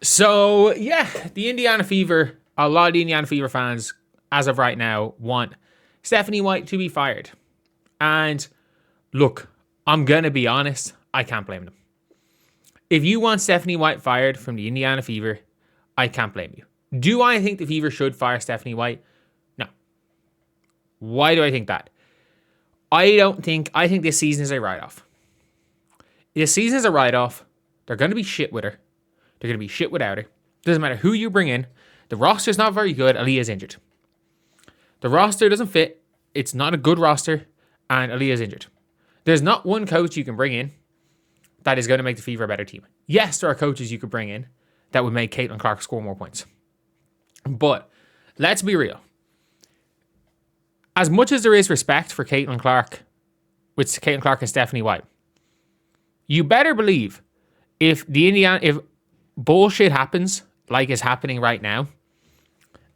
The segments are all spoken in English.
So, yeah, the Indiana Fever, a lot of the Indiana Fever fans, as of right now, want Stephanie White to be fired. And look, I'm going to be honest, I can't blame them. If you want Stephanie White fired from the Indiana Fever, I can't blame you. Do I think the Fever should fire Stephanie White? No. Why do I think that? I think this season is a write-off. This season is a write-off. They're going to be shit with her. They're going to be shit without her. Doesn't matter who you bring in. The roster's not very good. Aaliyah's injured. The roster doesn't fit. It's not a good roster. And Aaliyah's injured. There's not one coach you can bring in that is going to make the Fever a better team. Yes, there are coaches you could bring in that would make Caitlin Clark score more points. But let's be real. As much as there is respect for Caitlin Clark, with Caitlin Clark and Stephanie White, you better believe if bullshit happens like is happening right now,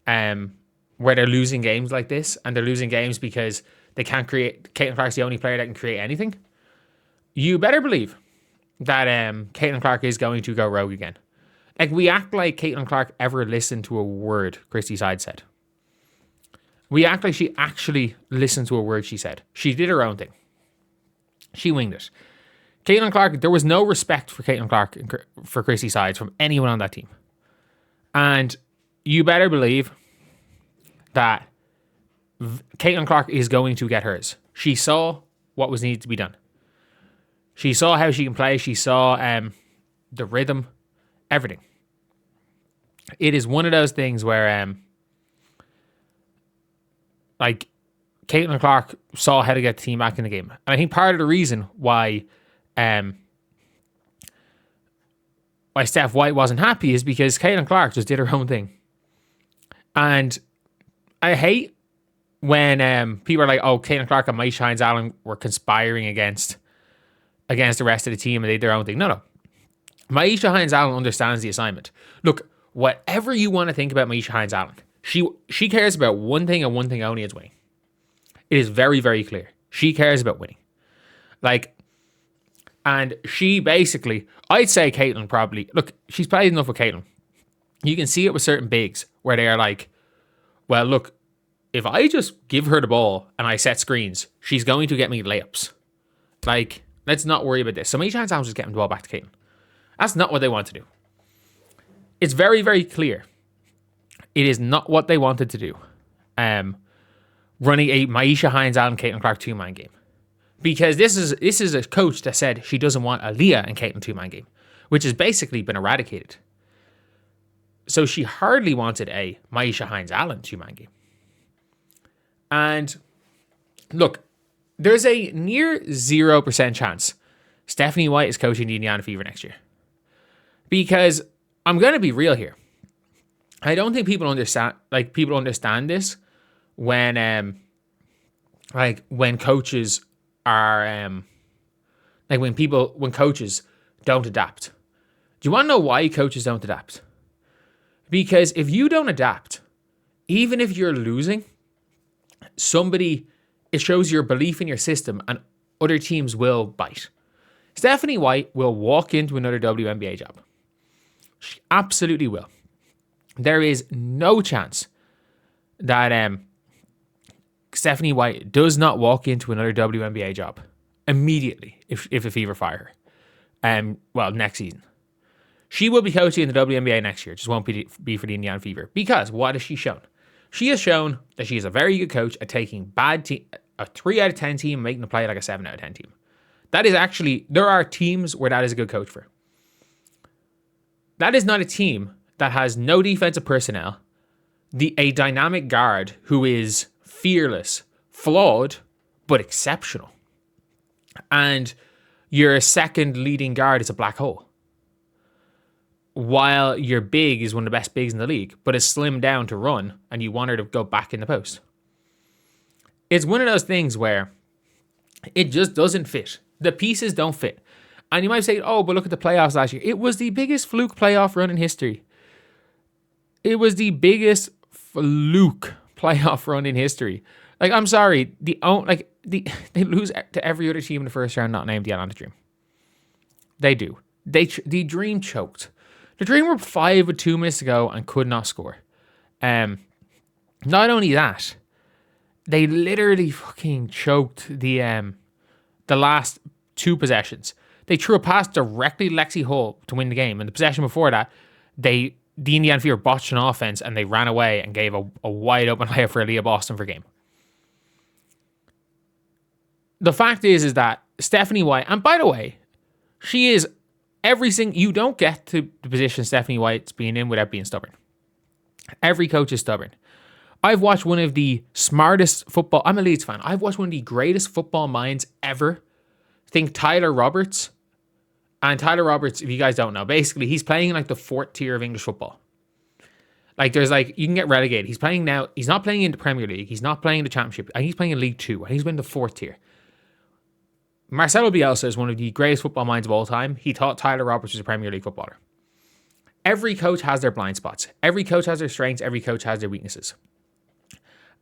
where they're losing games like this, and they're losing games because they can't create. Caitlin Clark's the only player that can create anything. You better believe that Caitlin Clark is going to go rogue again. Like, we act like Caitlin Clark ever listened to a word Christy Side said. We act like she actually listened to a word she said. She did her own thing. She winged it. Caitlin Clark, there was no respect for Caitlin Clark for Christy Sides from anyone on that team. And you better believe that Caitlin Clark is going to get hers. She saw what was needed to be done. She saw how she can play. She saw the rhythm, everything. It is one of those things where Caitlin Clark saw how to get the team back in the game. And I think part of the reason why Steph White wasn't happy is because Caitlin Clark just did her own thing. And I hate when people are like, oh, Caitlin Clark and Maisha Hines-Allen were conspiring against the rest of the team and they did their own thing. No. Maisha Hines-Allen understands the assignment. Look, whatever you want to think about Maisha Hines-Allen, she cares about one thing and one thing only, is winning. It is very, very clear. She cares about winning. And she basically, I'd say Caitlin probably, look, she's played enough with Caitlin. You can see it with certain bigs where they are like, well, look, if I just give her the ball and I set screens, she's going to get me layups. Let's not worry about this. So Maisha Hines-Allen's just getting the ball back to Caitlin. That's not what they want to do. It's very, very clear. It is not what they wanted to do. Running a Maisha Hines-Allen, Caitlin Clark 2-man game. Because this is a coach that said she doesn't want Aaliyah and Caitlin 2-man game, which has basically been eradicated. So she hardly wanted a Maisha Hines-Allen 2-man game. And look, there's a near 0% chance Stephanie White is coaching the Indiana Fever next year. Because I'm going to be real here. I don't think people understand this when coaches are when coaches don't adapt. Do you want to know why coaches don't adapt? Because if you don't adapt, even if you're losing, it shows your belief in your system and other teams will bite. Stephanie White will walk into another WNBA job. She absolutely will. There is no chance that Stephanie White does not walk into another WNBA job immediately if a Fever fire her. Next season. She will be coaching in the WNBA next year. Just won't be for the Indiana Fever. Because what has she shown? She has shown that she is a very good coach at taking a 3 out of 10 team and making them play like a 7 out of 10 team. That is actually, there are teams where that is a good coach for. That is not a team that has no defensive personnel, a dynamic guard who is fearless, flawed, but exceptional. And your second leading guard is a black hole. While your big is one of the best bigs in the league, but is slimmed down to run, and you want her to go back in the post. It's one of those things where it just doesn't fit. The pieces don't fit. And you might say, oh, but look at the playoffs last year. It was the biggest fluke playoff run in history. It was the biggest fluke playoff run in history. I'm sorry. They lose to every other team in the first round not named the Atlanta Dream. They do. The Dream choked. The Dream were 5 with 2 minutes to go and could not score. Not only that, they literally fucking choked the last 2 possessions. They threw a pass directly to Lexi Hull to win the game. And the possession before that, the Indiana Fever botched an offense and they ran away and gave a wide open layup for Aaliyah Boston for game. The fact is that Stephanie White, and by the way, she is everything. You don't get to the position Stephanie White's being in without being stubborn. Every coach is stubborn. I've watched one of the smartest football. I'm a Leeds fan. I've watched one of the greatest football minds ever. Think Tyler Roberts. And Tyler Roberts, if you guys don't know, basically he's playing in like the 4th tier of English football. Like there's like, you can get relegated. He's playing now. He's not playing in the Premier League. He's not playing in the Championship. And he's playing in League 2. And he's been the 4th tier. Marcelo Bielsa is one of the greatest football minds of all time. He thought Tyler Roberts was a Premier League footballer. Every coach has their blind spots. Every coach has their strengths. Every coach has their weaknesses.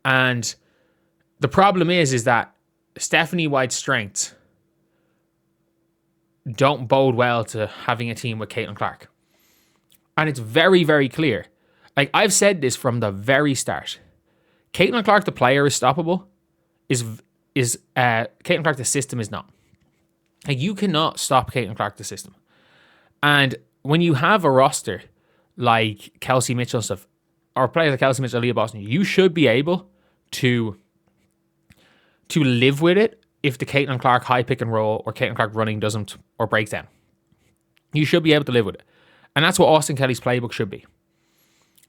And the problem is that Stephanie White's strengths don't bode well to having a team with Caitlin Clark. And it's very, very clear. Like, I've said this from the very start. Caitlin Clark, the player, is stoppable. Caitlin Clark, the system, is not. Like, you cannot stop Caitlin Clark, the system. And when you have a roster like Kelsey Mitchell and stuff, or players like Kelsey Mitchell, Aaliyah Boston, you should be able to live with it if the Caitlin Clark high pick and roll or Caitlin Clark running doesn't or breaks down. You should be able to live with it. And that's what Austin Kelly's playbook should be.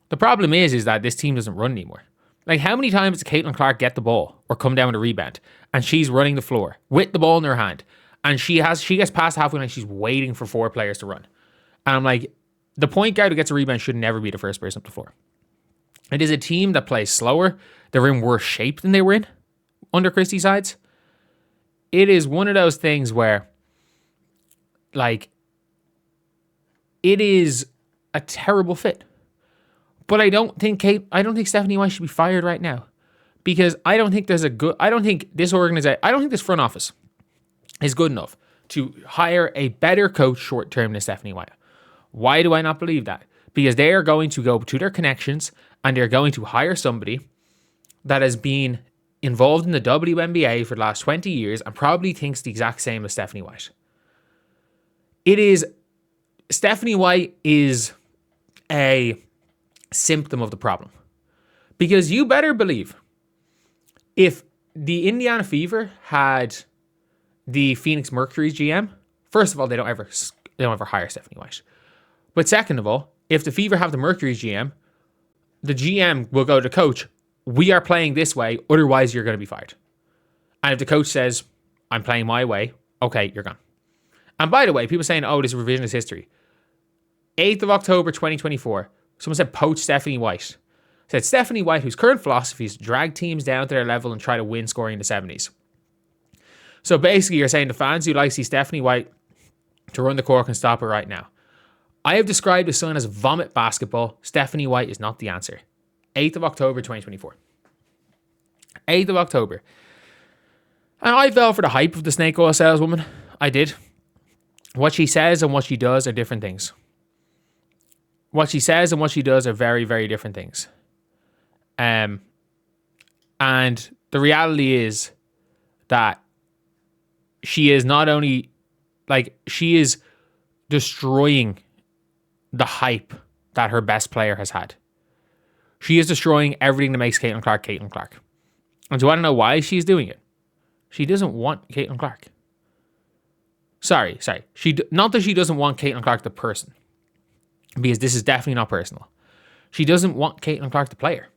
The problem is that this team doesn't run anymore. Like, how many times does Caitlin Clark get the ball or come down with a rebound and she's running the floor with the ball in her hand and she gets past halfway and she's waiting for 4 players to run. And I'm like, the point guard who gets a rebound should never be the first person up the floor. It is a team that plays slower. They're in worse shape than they were in under Christie's sides. It is one of those things where, like, it is a terrible fit. But I don't think Stephanie White should be fired right now, because I don't think this front office is good enough to hire a better coach short term than Stephanie White. Why do I not believe that? Because they are going to go to their connections and they're going to hire somebody that has been involved in the WNBA for the last 20 years and probably thinks the exact same as Stephanie White. Stephanie White is a symptom of the problem. Because you better believe, if the Indiana Fever had the Phoenix Mercury's GM, first of all, they don't ever hire Stephanie White. But second of all, if the Fever have the Mercury's GM, the GM will go to the coach, we are playing this way, otherwise you're going to be fired. And if the coach says, I'm playing my way, okay, you're gone. And by the way, people saying, oh, this is revisionist history. 8th of October, 2024, someone said poach Stephanie White. Said Stephanie White, whose current philosophy is to drag teams down to their level and try to win scoring in the 70s. So basically you're saying the fans who like to see Stephanie White to run the court can stop her right now. I have described the Sun as vomit basketball. Stephanie White is not the answer. 8th of October, 2024. 8th of October. And I fell for the hype of the snake oil saleswoman. I did. What she says and what she does are different things. What she says and what she does are very, very different things. And the reality is that she is not only, she is destroying the hype that her best player has had. She is destroying everything that makes Caitlin Clark Caitlin Clark. And do you want to know why she's doing it? She doesn't want Caitlin Clark. Sorry. Not that she doesn't want Caitlin Clark the person, because this is definitely not personal. She doesn't want Caitlin Clark the player.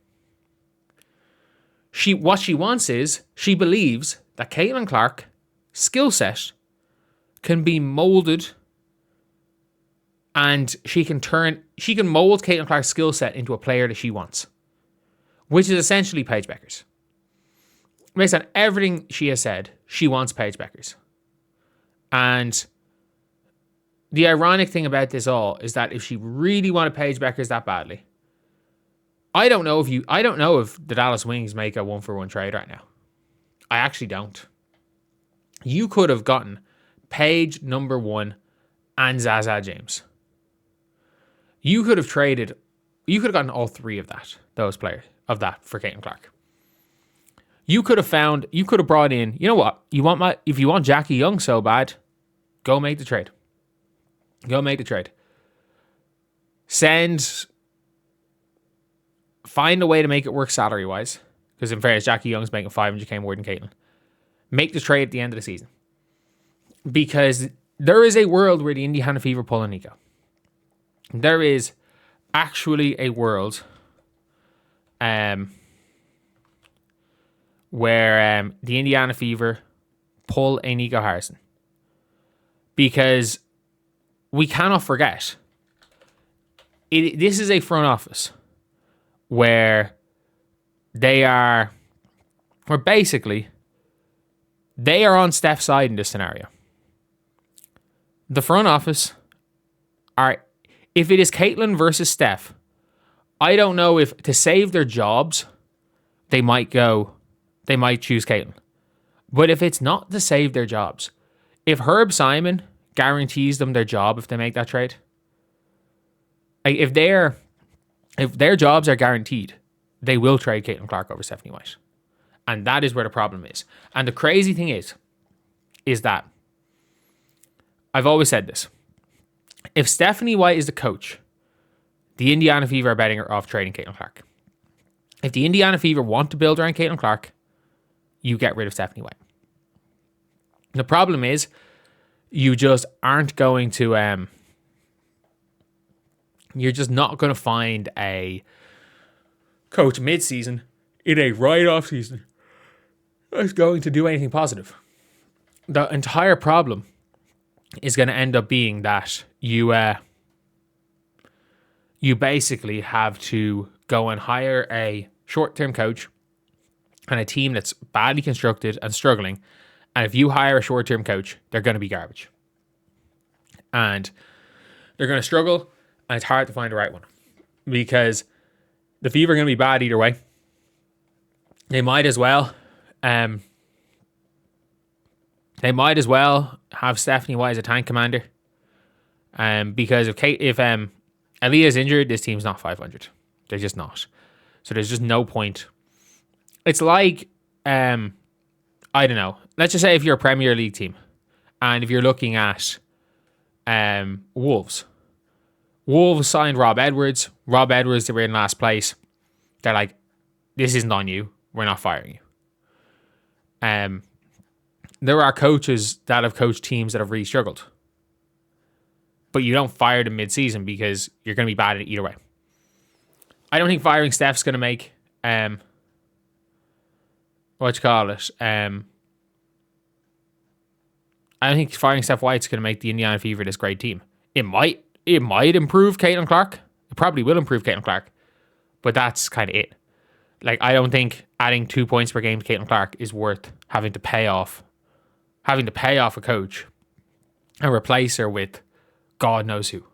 What she wants is, she believes that Caitlin Clark's skill set can be molded, and she can mold Caitlin Clark's skill set into a player that she wants, which is essentially Paige Bueckers. Based on everything she has said, she wants Paige Bueckers. And the ironic thing about this all is that if she really wanted Paige Bueckers that badly, I don't know if the Dallas Wings make a 1-for-1 trade right now. I actually don't. You could have gotten Paige number 1 and Zaza James. You could have gotten all three of those players for Caitlin Clark. You could have brought in, you know what? If you want Jackie Young so bad, go make the trade. Find a way to make it work salary wise. Because in fairness, Jackie Young's making $500K more than Caitlin. Make the trade at the end of the season. Because there is a world where the Indiana Fever pull a Nico. There is actually a world where the Indiana Fever pull a Nico Harrison. Because we cannot forget, this is a front office where they are on Steph's side in this scenario. The front office if it is Caitlin versus Steph, I don't know if to save their jobs, they might choose Caitlin. But if it's not to save their jobs, if Herb Simon guarantees them their job if they make that trade, if their jobs are guaranteed, they will trade Caitlin Clark over Stephanie White. And that is where the problem is. And the crazy thing is that I've always said this. If Stephanie White is the coach, the Indiana Fever are betting her off trading Caitlin Clark. If the Indiana Fever want to build around Caitlin Clark, you get rid of Stephanie White. The problem is, you just aren't going to... you're just not going to find a coach mid-season in a write-off season that's going to do anything positive. The entire problem is going to end up being that you basically have to go and hire a short-term coach and a team that's badly constructed and struggling. And if you hire a short-term coach, they're going to be garbage. And they're going to struggle, and it's hard to find the right one. Because the Fever are going to be bad either way. They might as well have Stephanie White as a tank commander. Because if Aaliyah's injured, this team's not 500. They're just not. So there's just no point. It's like, I don't know. Let's just say if you're a Premier League team, and if you're looking at Wolves. Wolves signed Rob Edwards. Rob Edwards, they were in last place. They're like, this isn't on you. We're not firing you. There are coaches that have coached teams that have really struggled. But you don't fire them mid-season because you're going to be bad at it either way. I don't think firing Steph's going to make... I don't think firing Steph White's going to make the Indiana Fever this great team. It might improve Caitlin Clark. It probably will improve Caitlin Clark. But that's kind of it. Like, I don't think adding 2 points per game to Caitlin Clark is worth having to pay off a coach and replace her with God knows who.